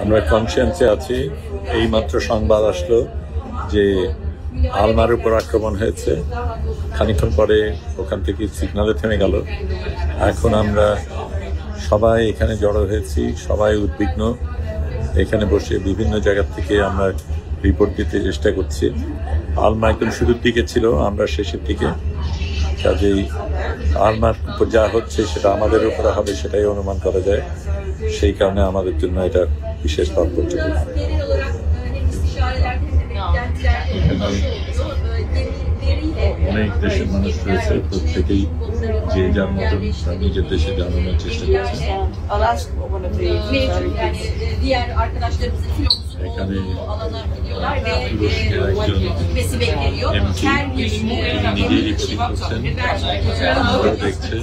আমরা কনসিয়েন্সে আছি। এইমাত্র সংবাদ আসলো যে আলমার উপর আক্রমণ হয়েছে। খানিকক্ষণ পরে ওখান থেকে সিগন্যালে থেমে গেল। এখন আমরা সবাই এখানে জড়ো হয়েছি, সবাই উদ্বিগ্ন। এখানে বসে বিভিন্ন জায়গা থেকে আমরা রিপোর্ট দিতে চেষ্টা করছি। আলমা একদম শুরুর দিকে ছিল, আমরা শেষের দিকে। কাজেই আলমার উপর যা হচ্ছে সেটা আমাদের উপরে হবে সেটাই অনুমান করা যায়। সেই কারণে আমাদের জন্য এটা বিশেষ তাৎপর্যপূর্ণ। অনেক দেশের মানুষ রয়েছে, প্রত্যেকেই যে যার মতন নিজের দেশে জানানোর চেষ্টা করছে। এখানে তুরস্কের একজন এমপি নিজেই রিপোর্টিং করছেন, দেখছেন।